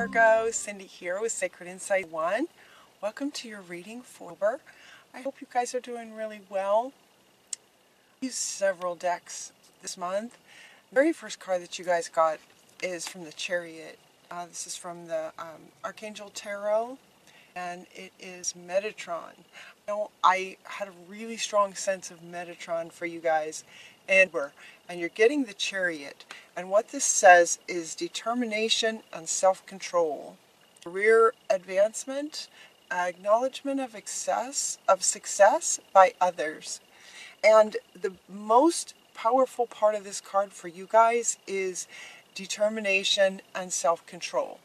Virgo, Cindy here with Sacred Insight 1. Welcome to your reading for October. I hope you guys are doing really well. I used several decks this month. The very first card that you guys got is from the Chariot. This is from the Archangel Tarot, and it is Metatron. I had a really strong sense of Metatron for you guys, and you're getting the Chariot. And what this says is determination and self-control, career advancement, acknowledgement of success by others. And the most powerful part of this card for you guys is determination and self-control.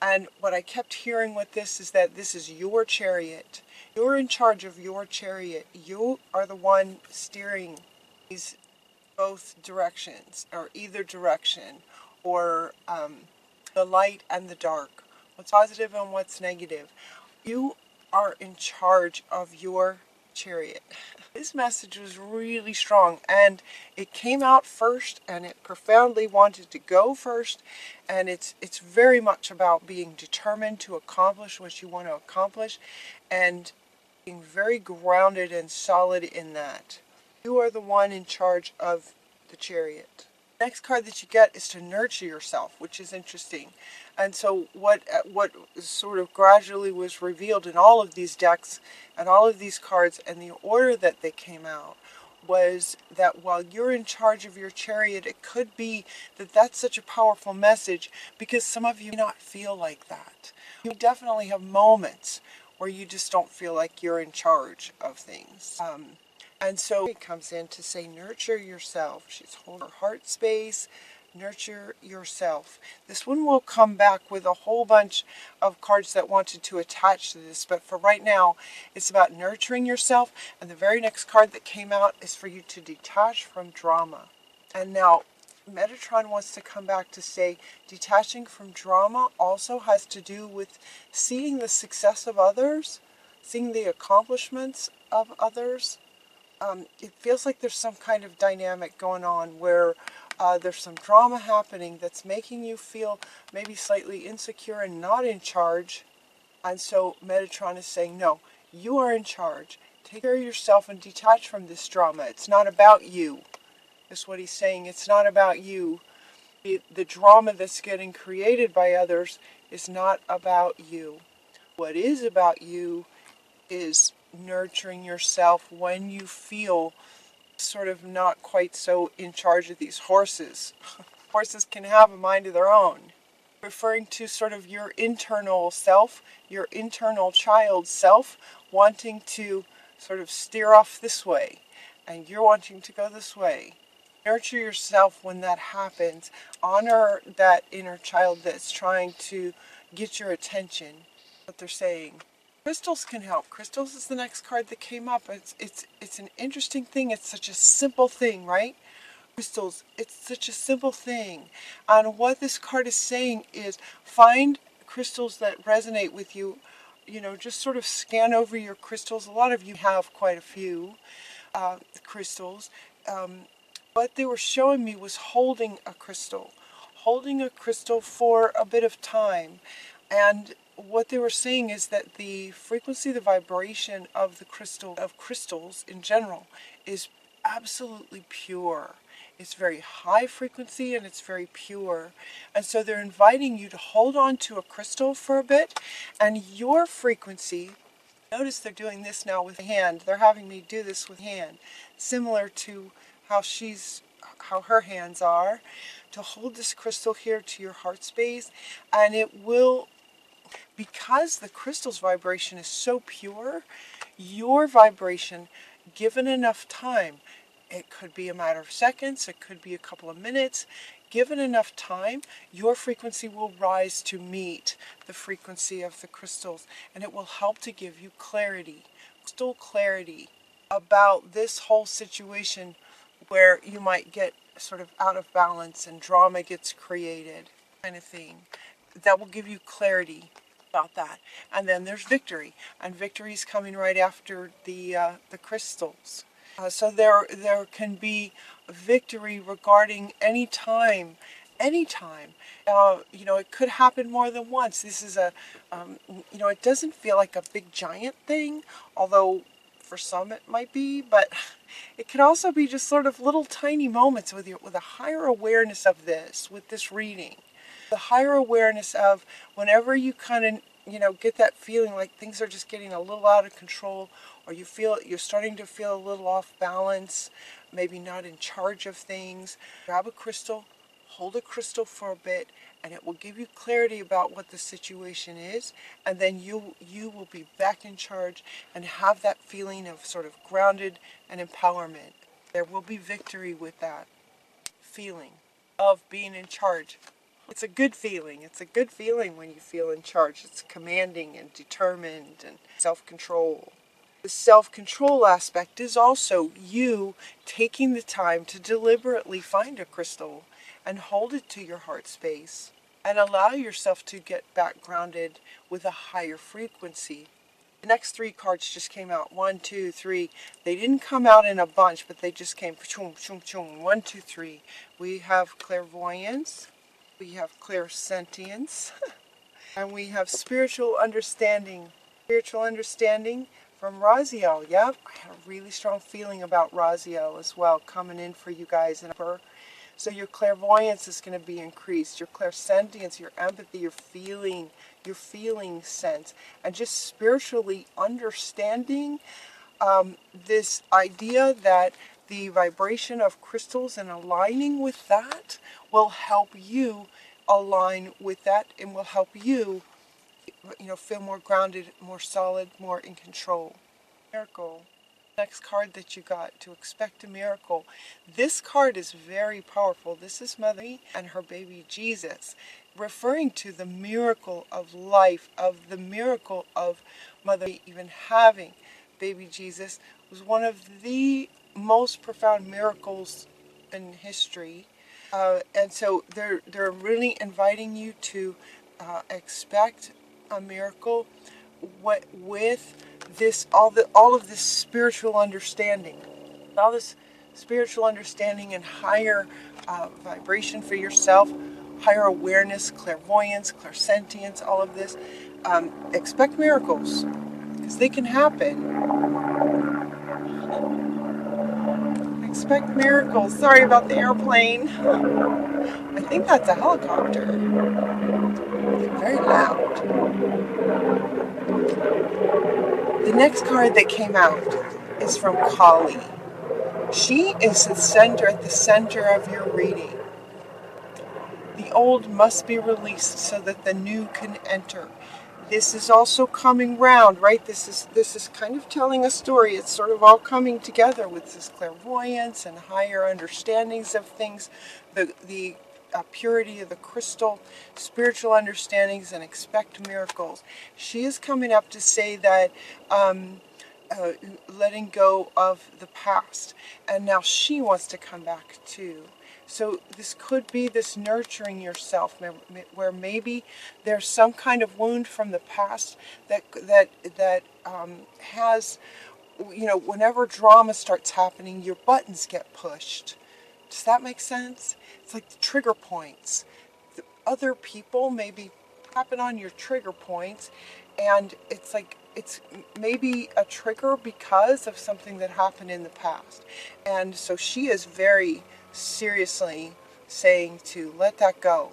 And what I kept hearing with this is that this is your chariot. You're in charge of your chariot. You are the one steering these both directions, or either direction, or the light and the dark, what's positive and what's negative. You are in charge of your chariot. This message was really strong, and it came out first, and it profoundly wanted to go first, and it's very much about being determined to accomplish what you want to accomplish, and being very grounded and solid in that. You are the one in charge of the chariot. The next card that you get is to nurture yourself, which is interesting. And so what sort of gradually was revealed in all of these decks and all of these cards and the order that they came out was that while you're in charge of your chariot, it could be that that's such a powerful message because some of you may not feel like that. You definitely have moments where you just don't feel like you're in charge of things. And so it comes in to say, nurture yourself. She's holding her heart space. Nurture yourself. This one will come back with a whole bunch of cards that wanted to attach to this, but for right now, it's about nurturing yourself. And the very next card that came out is for you to detach from drama. And now, Metatron wants to come back to say, detaching from drama also has to do with seeing the success of others, seeing the accomplishments of others. It feels like there's some kind of dynamic going on where there's some drama happening that's making you feel maybe slightly insecure and not in charge. And so Metatron is saying, no, you are in charge. Take care of yourself and detach from this drama. It's not about you. That's what he's saying. It's not about you. The drama that's getting created by others is not about you. What is about you is nurturing yourself when you feel sort of not quite so in charge of these horses. Horses can have a mind of their own. Referring to sort of your internal self, your internal child self, wanting to sort of steer off this way, and you're wanting to go this way. Nurture yourself when that happens. Honor that inner child that's trying to get your attention. What they're saying. Crystals can help. Crystals is the next card that came up. It's an interesting thing. It's such a simple thing, right? Crystals, it's such a simple thing. And what this card is saying is find crystals that resonate with you. You know, just sort of scan over your crystals. A lot of you have quite a few crystals. What they were showing me was holding a crystal for a bit of time. And what they were saying is that the frequency, the vibration of crystals in general, is absolutely pure. It's very high frequency and it's very pure. And so they're inviting you to hold on to a crystal for a bit, and your frequency, notice they're doing this now with hand. They're having me do this with hand, similar to how her hands are, to hold this crystal here to your heart space, and it will, because the crystal's vibration is so pure, your vibration, given enough time, it could be a matter of seconds, it could be a couple of minutes, given enough time, your frequency will rise to meet the frequency of the crystals, and it will help to give you clarity, crystal clarity about this whole situation where you might get sort of out of balance and drama gets created, kind of thing. That will give you clarity about that. And then there's victory, and victory is coming right after the crystals. So there can be victory regarding any time anytime. It could happen more than once. This is it doesn't feel like a big giant thing, although for some it might be, but it can also be just sort of little tiny moments with a higher awareness of this, with this reading. The higher awareness of whenever you kind of, get that feeling like things are just getting a little out of control, or you're starting to feel a little off balance, maybe not in charge of things, grab a crystal, hold a crystal for a bit, and it will give you clarity about what the situation is, and then you will be back in charge and have that feeling of sort of grounded and empowerment. There will be victory with that feeling of being in charge. It's a good feeling. It's a good feeling when you feel in charge. It's commanding and determined and self-control. The self-control aspect is also you taking the time to deliberately find a crystal and hold it to your heart space and allow yourself to get back grounded with a higher frequency. The next three cards just came out. 1, 2, 3. They didn't come out in a bunch, but they just came. 1, 2, 3. We have clairvoyance. We have clairsentience. And we have spiritual understanding. Spiritual understanding from Raziel. Yep, I had a really strong feeling about Raziel as well coming in for you guys. So your clairvoyance is going to be increased. Your clairsentience, your empathy, your feeling sense, and just spiritually understanding this idea that the vibration of crystals and aligning with that will help you align with that and will help you, feel more grounded, more solid, more in control. Miracle. Next card that you got, to expect a miracle. This card is very powerful. This is Mother and her baby Jesus, referring to the miracle of life, of the miracle of Mother even having baby Jesus was one of the most profound miracles in history. And so they're really inviting you to expect a miracle with this all of this spiritual understanding, all this spiritual understanding and higher vibration for yourself, higher awareness, clairvoyance, clairsentience, all of this. Expect miracles because they can happen. Expect miracles. Sorry about the airplane. I think that's a helicopter. Very loud. The next card that came out is from Kali. She is the center of your reading. The old must be released so that the new can enter. This is also coming round, right? This is kind of telling a story. It's sort of all coming together with this clairvoyance and higher understandings of things, the purity of the crystal, spiritual understandings, and expect miracles. She is coming up to say that letting go of the past, and now she wants to come back too. So this could be this nurturing yourself, where maybe there's some kind of wound from the past that has, whenever drama starts happening, your buttons get pushed. Does that make sense? It's like the trigger points. The other people maybe tapping on your trigger points, and it's like it's maybe a trigger because of something that happened in the past. And so she is very seriously saying to let that go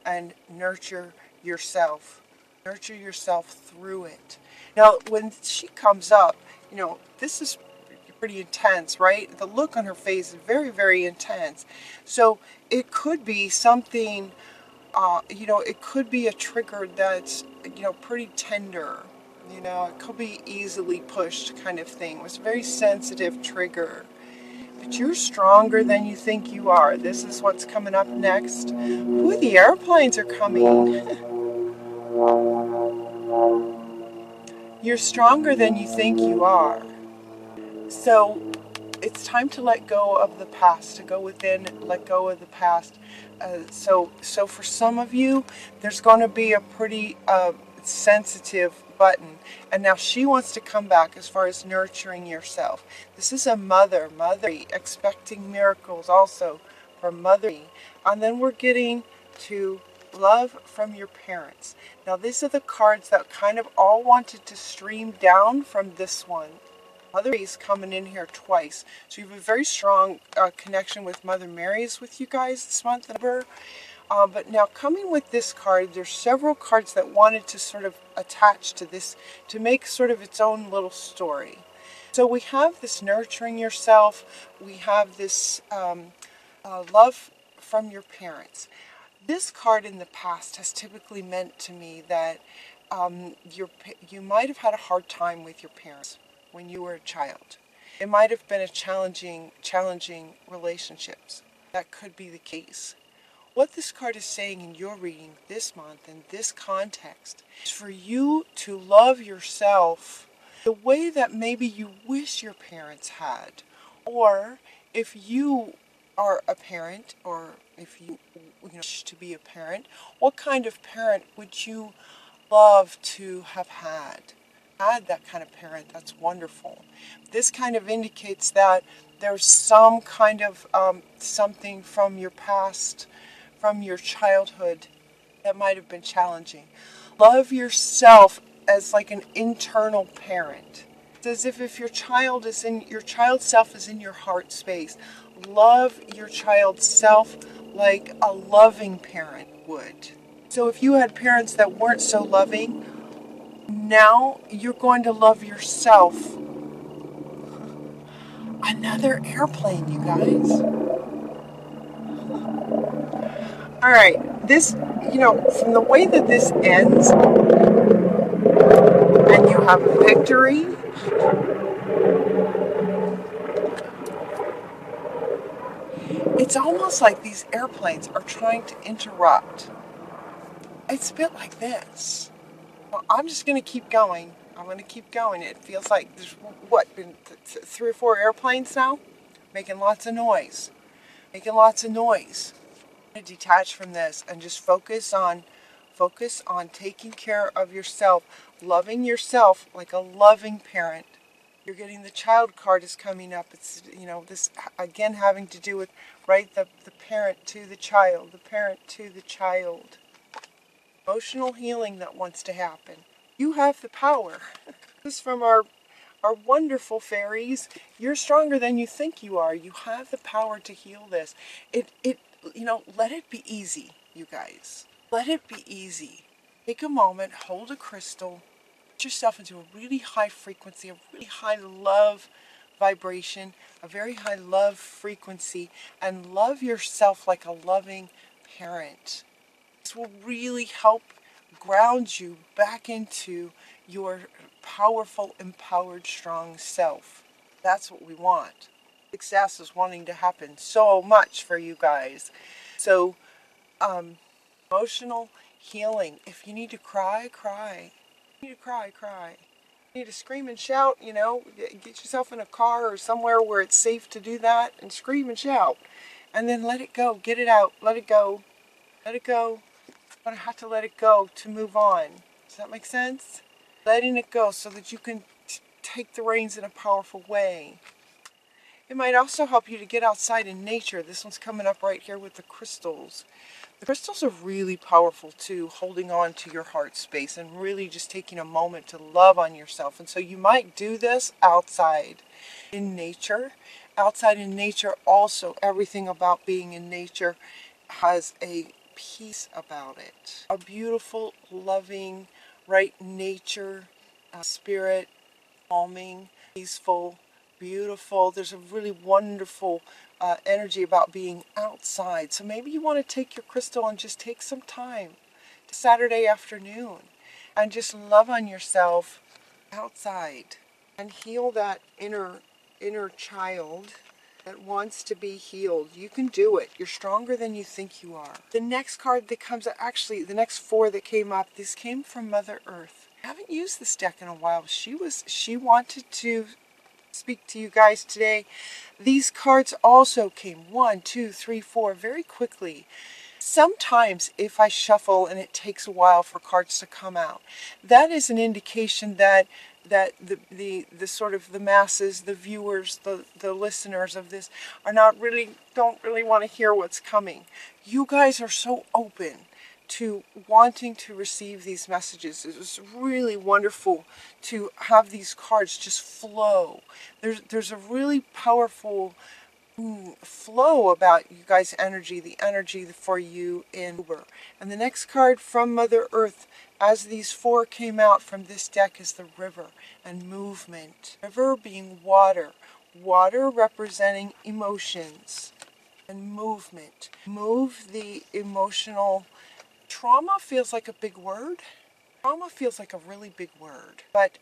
and nurture yourself through it. Now when she comes up, this is pretty intense, right? The look on her face is very, very intense. So it could be something, it could be a trigger that's, pretty tender. It could be easily pushed kind of thing. It was a very sensitive trigger. But you're stronger than you think you are. This is what's coming up next. Ooh, the airplanes are coming. You're stronger than you think you are. So it's time to let go of the past, to go within, let go of the past. So for some of you, there's going to be a pretty sensitive button. And now she wants to come back as far as nurturing yourself. This is a mother expecting miracles also from Mother, and then we're getting to love from your parents. Now these are the cards that kind of all wanted to stream down from this one. Mother Mary's coming in here twice. So you have a very strong connection with Mother Mary's with you guys this month. But now coming with this card, there's several cards that wanted to sort of attach to this to make sort of its own little story. So we have this nurturing yourself. We have this love from your parents. This card in the past has typically meant to me that you might have had a hard time with your parents when you were a child. It might have been a challenging relationships. That could be the case. What this card is saying in your reading this month in this context is for you to love yourself the way that maybe you wish your parents had. Or if you are a parent, or if you wish to be a parent, what kind of parent would you love to have had? That kind of parent, that's wonderful. This kind of indicates that there's some kind of something from your past, from your childhood, that might have been challenging. Love yourself as like an internal parent. It's as if your child self is in your heart space. Love your child self like a loving parent would. So if you had parents that weren't so loving, now you're going to love yourself. Another airplane, you guys. All right, this, from the way that this ends, and you have a victory, it's almost like these airplanes are trying to interrupt. It's a bit like this. Well, I'm just going to keep going. I'm going to keep going. It feels like there's, been 3 or 4 airplanes now? Making lots of noise. Detach from this and just focus on taking care of yourself, loving yourself like a loving parent. You're getting the child card is coming up. It's this again having to do with the parent to the child, emotional healing that wants to happen. You have the power. This is from our wonderful fairies. You're stronger than you think you are. You have the power to heal this. Let it be easy, you guys. Let it be easy. Take a moment, hold a crystal, put yourself into a really high frequency, a really high love vibration, a very high love frequency, and love yourself like a loving parent. This will really help ground you back into your powerful, empowered, strong self. That's what we want. Success is wanting to happen so much for you guys. So, emotional healing. If you need to cry, cry. You need to cry, cry. You need to scream and shout, get yourself in a car or somewhere where it's safe to do that and scream and shout. And then let it go. Get it out. Let it go. Let it go. But I have to let it go to move on. Does that make sense? Letting it go so that you can take the reins in a powerful way. It might also help you to get outside in nature. This one's coming up right here with the crystals. The crystals are really powerful too, holding on to your heart space and really just taking a moment to love on yourself. And so you might do this outside in nature. Outside in nature also, everything about being in nature has a peace about it. A beautiful, loving, nature, spirit, calming, peaceful, beautiful. There's a really wonderful energy about being outside. So maybe you want to take your crystal and just take some time Saturday afternoon and just love on yourself outside and heal that inner child that wants to be healed. You can do it. You're stronger than you think you are. The next card that comes, actually the next 4 that came up, this came from Mother Earth. I haven't used this deck in a while. She wanted to speak to you guys today. These cards also came 1, 2, 3, 4 very quickly. Sometimes if I shuffle and it takes a while for cards to come out, that is an indication that that the sort of the masses, the viewers, the listeners of this don't really want to hear what's coming. You guys are so open to wanting to receive these messages. It was really wonderful to have these cards just flow. There's a really powerful flow about you guys' energy, the energy for you in Uber. And the next card from Mother Earth, as these four came out from this deck, is the river and movement. River being water. Water representing emotions and movement. Move the emotional. Trauma feels like a big word. Trauma feels like a really big word. But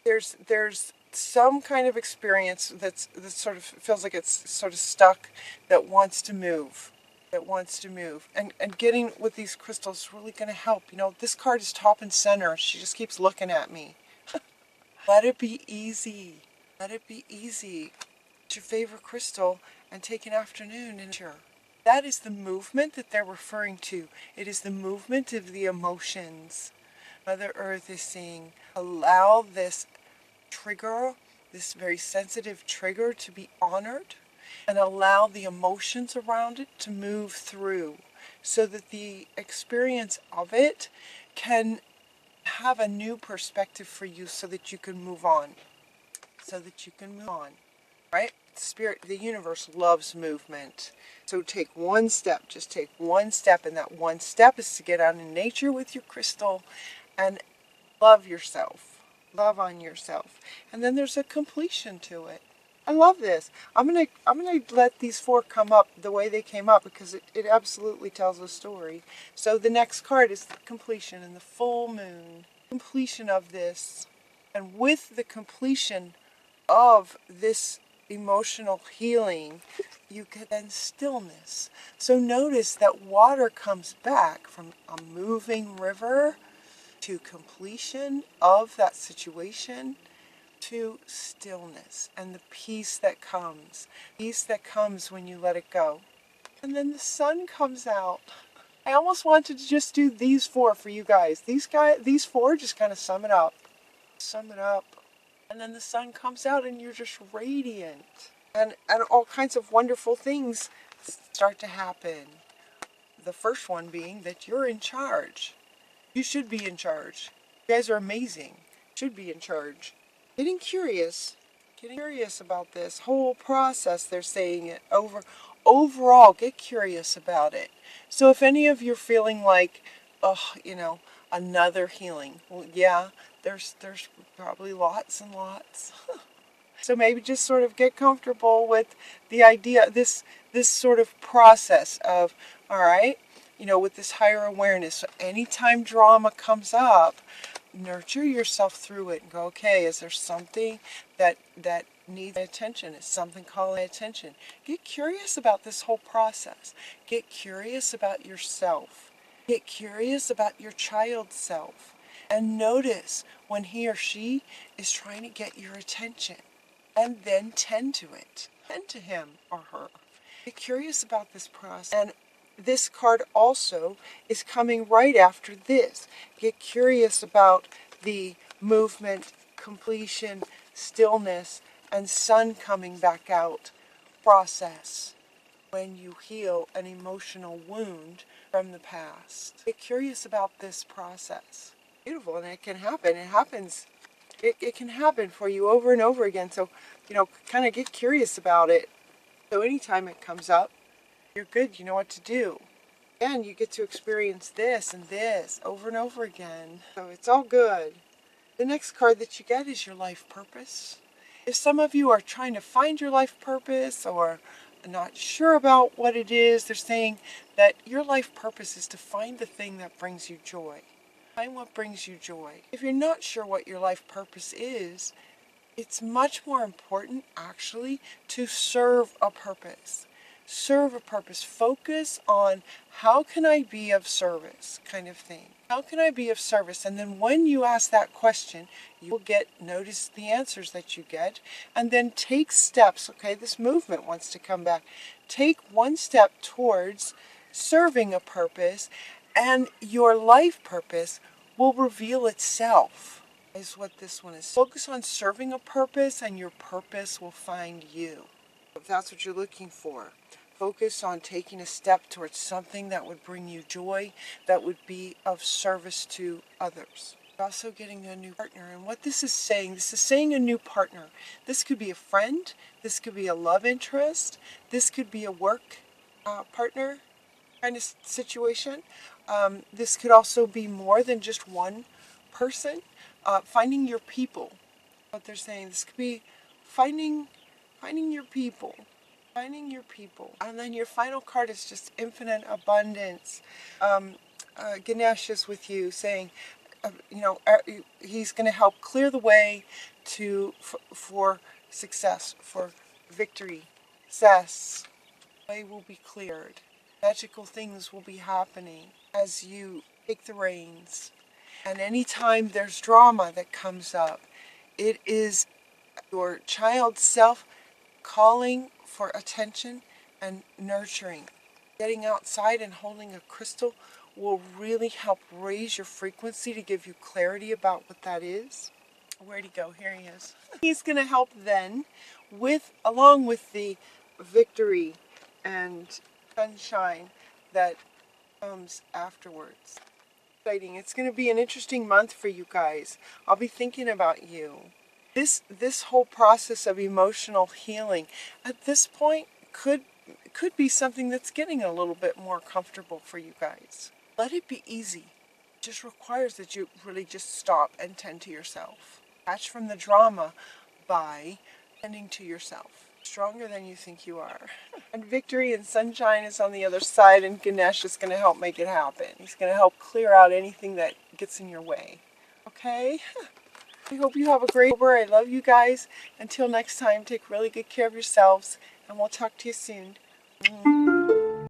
there's some kind of experience that sort of feels like it's sort of stuck, that wants to move. And getting with these crystals is really going to help. This card is top and center. She just keeps looking at me. Let it be easy. Let it be easy. It's your favorite crystal and take an afternoon and sure. That is the movement that they're referring to. It is the movement of the emotions. Mother Earth is saying, allow this trigger, this very sensitive trigger, to be honored, and allow the emotions around it to move through, so that the experience of it can have a new perspective for you, so that you can move on. Right? Spirit, the universe loves movement. So take one step, just take one step, and that one step is to get out in nature with your crystal and love yourself. Love on yourself. And then there's a completion to it. I love this. I'm gonna let these four come up the way they came up, because it absolutely tells a story. So the next card is the completion and the full moon. Completion of this. And with the completion of this emotional healing, you get then stillness. So notice that water comes back from a moving river to completion of that situation, to stillness and the peace that comes when you let it go. And then the sun comes out. I almost wanted to just do these four for you guys. These four just kind of sum it up. And then the sun comes out and you're just radiant. And all kinds of wonderful things start to happen. The first one being that you're in charge. You should be in charge. You guys are amazing. Should be in charge. Getting curious about this whole process. They're saying it overall. Get curious about it. So if any of you're feeling like, another healing. Well, yeah, there's probably lots and lots. So maybe just sort of get comfortable with the idea, this sort of process of, all right, with this higher awareness. So anytime drama comes up, nurture yourself through it and go, okay, is there something that needs attention? Is something calling attention? Get curious about this whole process. Get curious about yourself. Get curious about your child's self. And notice when he or she is trying to get your attention. And then tend to it. Tend to him or her. Get curious about this process. And this card also is coming right after this. Get curious about the movement, completion, stillness, and sun coming back out process when you heal an emotional wound from the past. Get curious about this process. Beautiful, and it can happen. It happens. It can happen for you over and over again. So, kind of get curious about it. So anytime it comes up, you're good. You know what to do. And you get to experience this and this over and over again. So it's all good. The next card that you get is your life purpose. If some of you are trying to find your life purpose or not sure about what it is, they're saying that your life purpose is to find the thing that brings you joy. Find what brings you joy. If you're not sure what your life purpose is, it's much more important, actually, to serve a purpose. Serve a purpose. Focus on how can I be of service kind of thing. How can I be of service? And then when you ask that question, you will notice the answers that you get, and then take steps. Okay, this movement wants to come back. Take one step towards serving a purpose, and your life purpose will reveal itself. is what this one is. Focus on serving a purpose and your purpose will find you. If that's what you're looking for. Focus on taking a step towards something that would bring you joy, that would be of service to others. You're also getting a new partner. And what this is saying a new partner. This could be a friend. This could be a love interest. This could be a work partner kind of situation. This could also be more than just one person. Finding your people. What they're saying. This could be finding your people. Finding your people. And then your final card is just infinite abundance. Ganesh is with you saying, he's going to help clear the way for success, for victory, success. The way will be cleared. Magical things will be happening as you take the reins. And anytime there's drama that comes up, it is your child's self calling for attention and nurturing. Getting outside and holding a crystal will really help raise your frequency to give you clarity about what that is. Where'd he go? Here he is. He's going to help then along with the victory and sunshine that comes afterwards. Exciting. It's going to be an interesting month for you guys. I'll be thinking about you. This whole process of emotional healing at this point could be something that's getting a little bit more comfortable for you guys. Let it be easy. It just requires that you really just stop and tend to yourself. Detach from the drama by tending to yourself. Stronger than you think you are. And victory and sunshine is on the other side, and Ganesh is going to help make it happen. He's going to help clear out anything that gets in your way. Okay? I hope you have a great October. I love you guys. Until next time, take really good care of yourselves, and we'll talk to you soon.